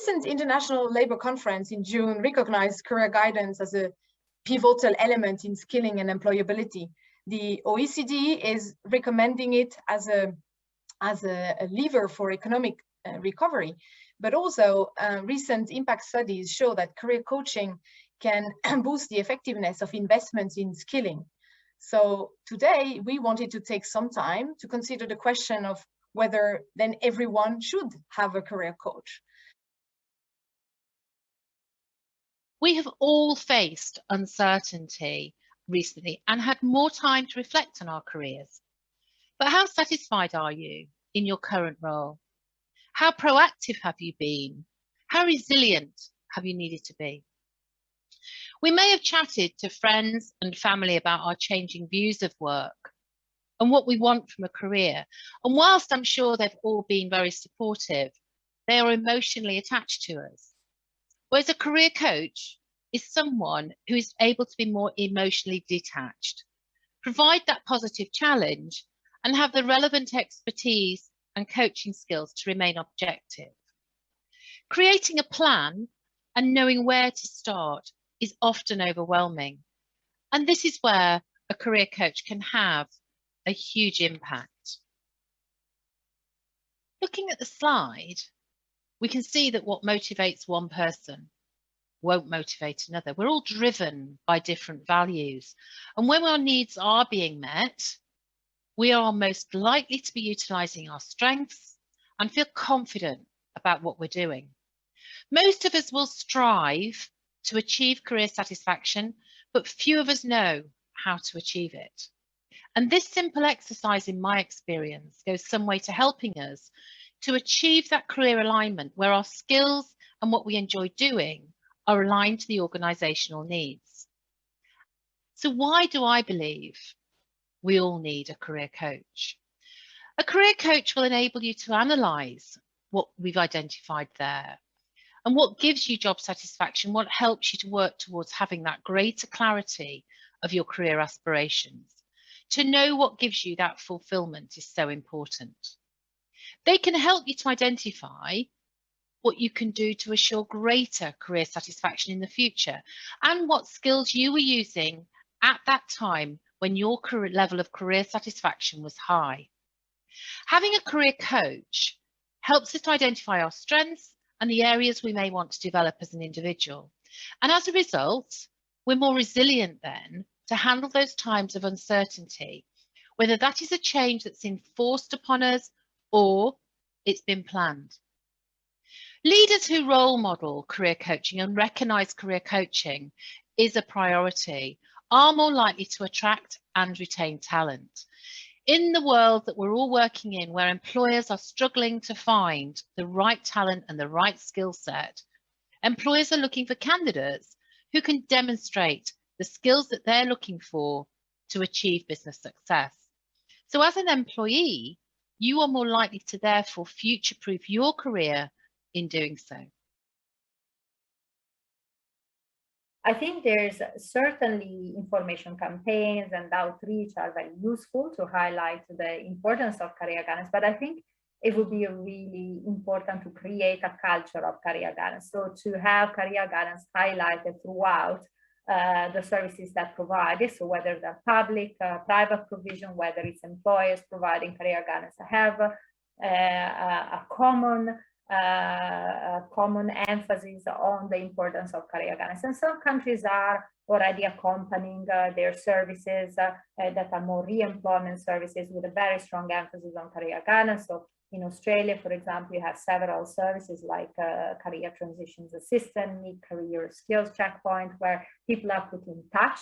recent International Labour Conference in June recognized career guidance as a pivotal element in skilling and employability. The OECD is recommending it as a lever for economic recovery, but also recent impact studies show that career coaching can boost the effectiveness of investments in skilling. So today we wanted to take some time to consider the question of whether then everyone should have a career coach. We have all faced uncertainty recently and had more time to reflect on our careers. But how satisfied are you in your current role? How proactive have you been? How resilient have you needed to be? We may have chatted to friends and family about our changing views of work and what we want from a career. And whilst I'm sure they've all been very supportive, they are emotionally attached to us. Whereas a career coach is someone who is able to be more emotionally detached, provide that positive challenge, and have the relevant expertise and coaching skills to remain objective. Creating a plan and knowing where to start is often overwhelming. And this is where a career coach can have a huge impact. Looking at the slide, we can see that what motivates one person won't motivate another. We're all driven by different values. And when our needs are being met, we are most likely to be utilising our strengths and feel confident about what we're doing. Most of us will strive to achieve career satisfaction, but few of us know how to achieve it. And this simple exercise, in my experience, goes some way to helping us to achieve that career alignment where our skills and what we enjoy doing are aligned to the organisational needs. So why do I believe we all need a career coach? A career coach will enable you to analyse what we've identified there and what gives you job satisfaction, what helps you to work towards having that greater clarity of your career aspirations. To know what gives you that fulfilment is so important. They can help you to identify what you can do to assure greater career satisfaction in the future and what skills you were using at that time when your career level of career satisfaction was high. Having a career coach helps us to identify our strengths and the areas we may want to develop as an individual. And as a result, we're more resilient then to handle those times of uncertainty, whether that is a change that's enforced upon us or it's been planned. Leaders who role model career coaching and recognise career coaching is a priority are more likely to attract and retain talent. In the world that we're all working in, where employers are struggling to find the right talent and the right skill set, employers are looking for candidates who can demonstrate the skills that they're looking for to achieve business success. So as an employee, you are more likely to therefore future-proof your career in doing so. I think there's certainly information campaigns and outreach are very useful to highlight the importance of career guidance, but I think it would be really important to create a culture of career guidance. So to have career guidance highlighted throughout the services that provide it, so whether they're public, private provision, whether it's employers providing career guidance, have a common emphasis on the importance of career guidance. And some countries are already accompanying their services that are more re-employment services with a very strong emphasis on career guidance. So in Australia, for example, you have several services like career transitions assistant, mid-career skills checkpoint, where people are put in touch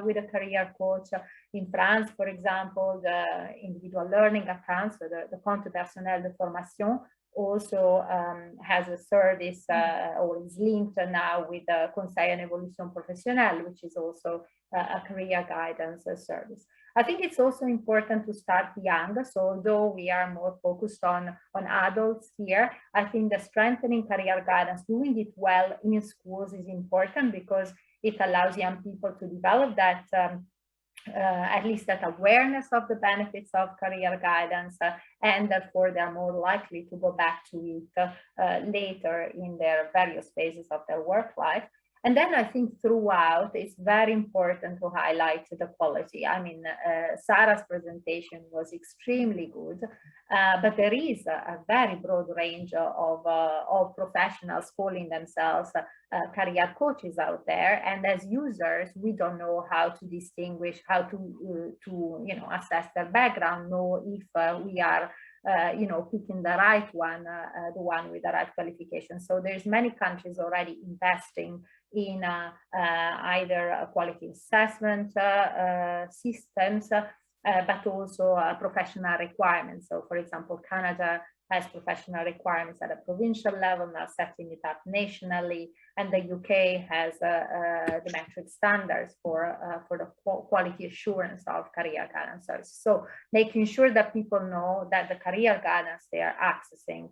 with a career coach. In France, for example, the individual learning account, so the compte personnel de formation, also has a service or is linked now with the Conseil en Évolution Professionnelle, which is also a career guidance service. I think it's also important to start young. So although we are more focused on adults here, I think the strengthening career guidance, doing it well in schools is important because it allows young people to develop that at least that awareness of the benefits of career guidance, and therefore they are more likely to go back to it later in their various phases of their work life. And then I think throughout, it's very important to highlight the quality. I mean, Sarah's presentation was extremely good, but there is a very broad range of professionals calling themselves career coaches out there. And as users, we don't know how to distinguish, how to assess their background, know if we are picking the right one, the one with the right qualification. So there's many countries already investing in either quality assessment systems, but also professional requirements. So for example, Canada has professional requirements at a provincial level, now setting it up nationally, and the UK has the metric standards for the quality assurance of career guidance services. So making sure that people know that the career guidance they are accessing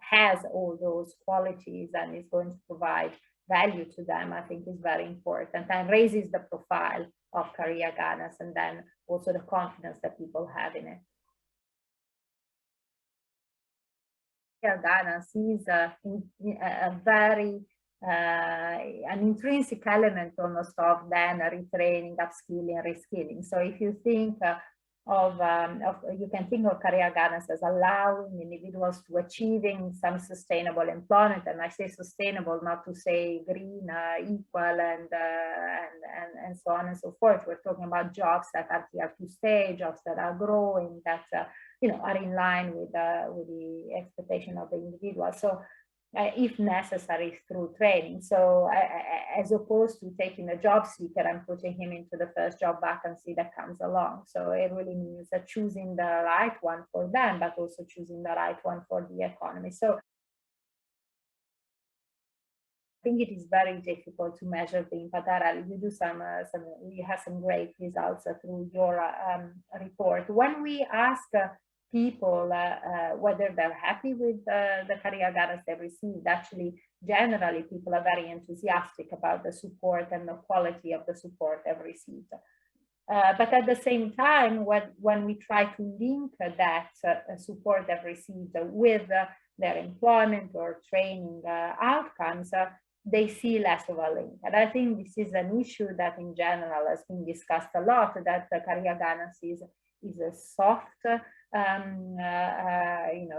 has all those qualities and is going to provide value to them, I think is very important, and raises the profile of career guidance and then also the confidence that people have in it. Career guidance is a very an intrinsic element almost of then retraining, upskilling, reskilling. So if you think you can think of career guidance as allowing individuals to achieving some sustainable employment, and I say sustainable not to say green, equal, and so on and so forth. We're talking about jobs that are here to stay, jobs that are growing, that are in line with the expectation of the individual. So if necessary, through training. So as opposed to taking a job seeker and putting him into the first job vacancy that comes along. So it really means that choosing the right one for them, but also choosing the right one for the economy. So I think it is very difficult to measure the impact. You do you have some great results through your report. When we ask people whether they're happy with the career guidance they received, actually, generally, people are very enthusiastic about the support and the quality of the support they've received. But at the same time, when we try to link that support they've received with their employment or training outcomes, they see less of a link. And I think this is an issue that in general has been discussed a lot, that career guidance is a soft,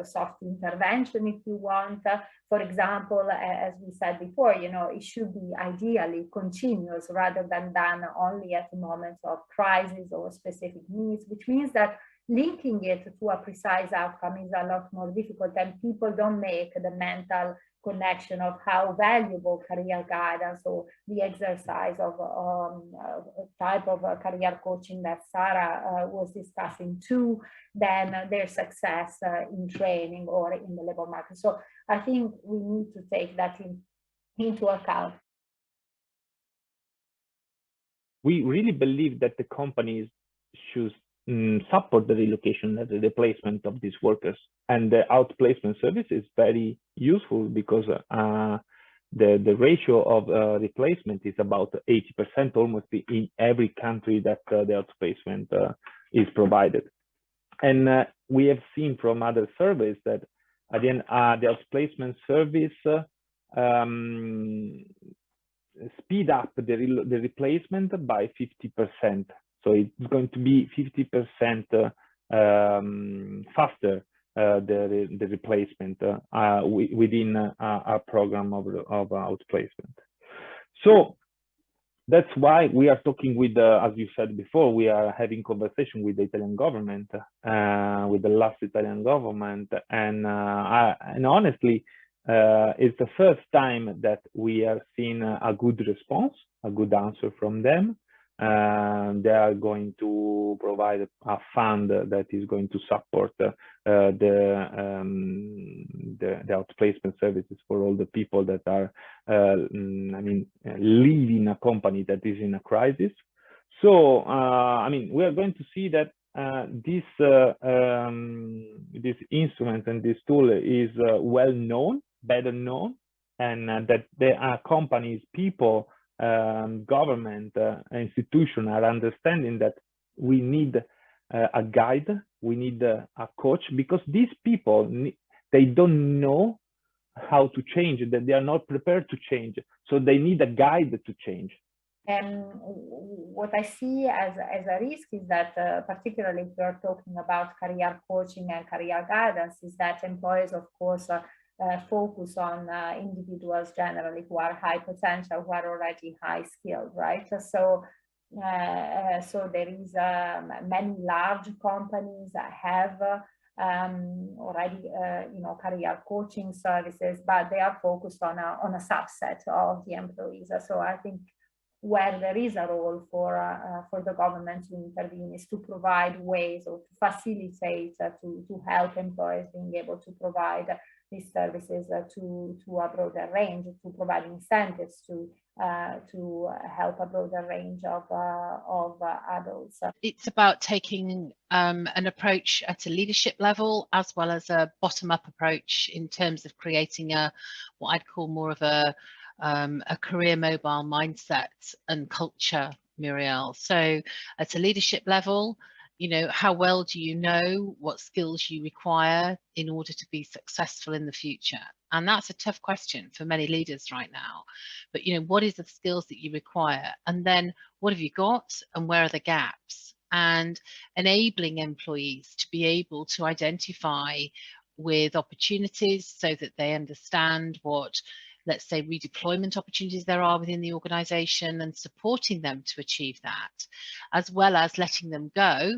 soft intervention, if you want. For example, as we said before, it should be ideally continuous rather than done only at moments of crisis or specific needs, which means that linking it to a precise outcome is a lot more difficult, and people don't make the mental connection of how valuable career guidance or the exercise of type of career coaching that Sarah was discussing to then their success in training or in the labor market. So I think we need to take that into account. We really believe that the companies should support the relocation and the replacement of these workers, and the outplacement service is very useful because the ratio of replacement is about 80% almost in every country that the outplacement is provided. And we have seen from other surveys that again the outplacement service speed up the replacement by 50%. So it's going to be 50% faster the replacement within our program of outplacement. So that's why we are talking with, as you said before, we are having conversation with the Italian government, with the last Italian government, and honestly, it's the first time that we are seeing a good response, a good answer from them. They are going to provide a fund that is going to support the outplacement services for all the people that are, leaving a company that is in a crisis. So, we are going to see that this instrument and this tool is well known, better known, and that there are companies, people government institution are understanding that we need a guide, we need a coach, because these people, they don't know how to change, that they are not prepared to change, so they need a guide to change. And what I see as a risk is that, particularly if we are talking about career coaching and career guidance, is that employers, of course, focus on individuals generally who are high potential, who are already high skilled, right? So there is many large companies that have already career coaching services, but they are focused on a subset of the employees. So I think where there is a role for the government to intervene is to provide ways or to facilitate to help employers being able to provide these services to a broader range, to provide incentives to help a broader range of adults. It's about taking an approach at a leadership level as well as a bottom-up approach in terms of creating what I'd call more of a career mobile mindset and culture, Muriel. So at a leadership level, how well do you know what skills you require in order to be successful in the future? And that's a tough question for many leaders right now. But, what is the skills that you require? And then what have you got and where are the gaps? And enabling employees to be able to identify with opportunities so that they understand what, let's say, redeployment opportunities there are within the organization and supporting them to achieve that, as well as letting them go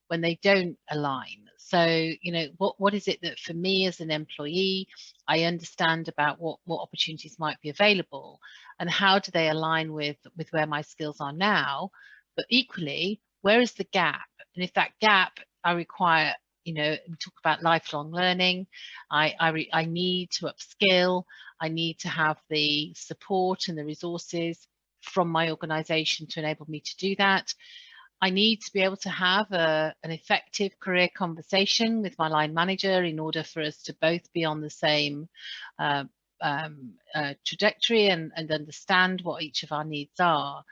when they don't align. So, what is it that for me as an employee, I understand about what opportunities might be available and how do they align with where my skills are now, but equally, where is the gap? And if that gap I require, we talk about lifelong learning, I need to upskill, I need to have the support and the resources from my organization to enable me to do that. I need to be able to have an effective career conversation with my line manager in order for us to both be on the same trajectory and understand what each of our needs are.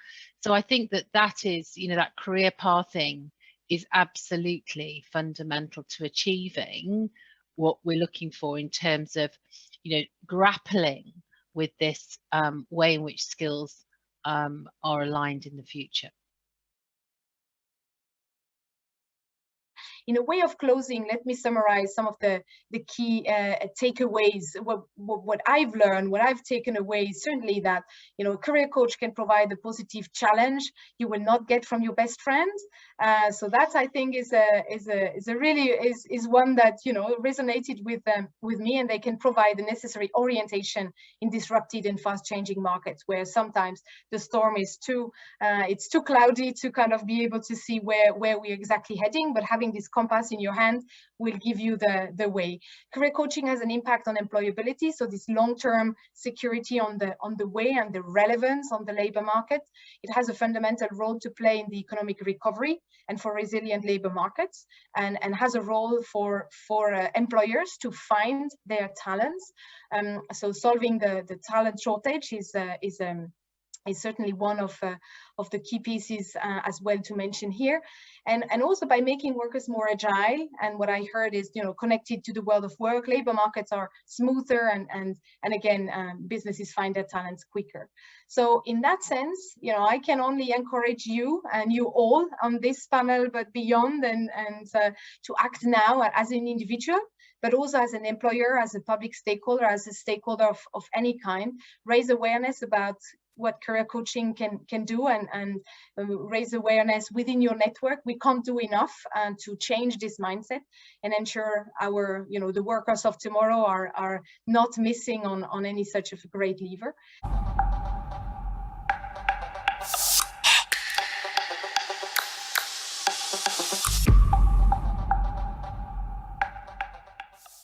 So I think that is, that career pathing is absolutely fundamental to achieving what we're looking for in terms of, grappling with this way in which skills are aligned in the future. In a way of closing, let me summarize some of the key takeaways. What I've learned, what I've taken away is certainly that, a career coach can provide a positive challenge you will not get from your best friend. So that, I think, is one that, resonated with me, and they can provide the necessary orientation in disrupted and fast changing markets where sometimes the storm is it's too cloudy to kind of be able to see where we're exactly heading, but having this compass in your hand will give you the way. Career coaching has an impact on employability, so this long-term security on the way and the relevance on the labor market. It has a fundamental role to play in the economic recovery and for resilient labor markets, and has a role for employers to find their talents. So solving the talent shortage is certainly one of the key pieces as well to mention here, and also by making workers more agile. And what I heard is, connected to the world of work, labor markets are smoother, and again, businesses find their talents quicker. So in that sense, I can only encourage you and you all on this panel, but beyond, and to act now as an individual, but also as an employer, as a public stakeholder, as a stakeholder of any kind. Raise awareness about what career coaching can do, and raise awareness within your network. We can't do enough to change this mindset and ensure our, the workers of tomorrow are not missing on any such a great lever.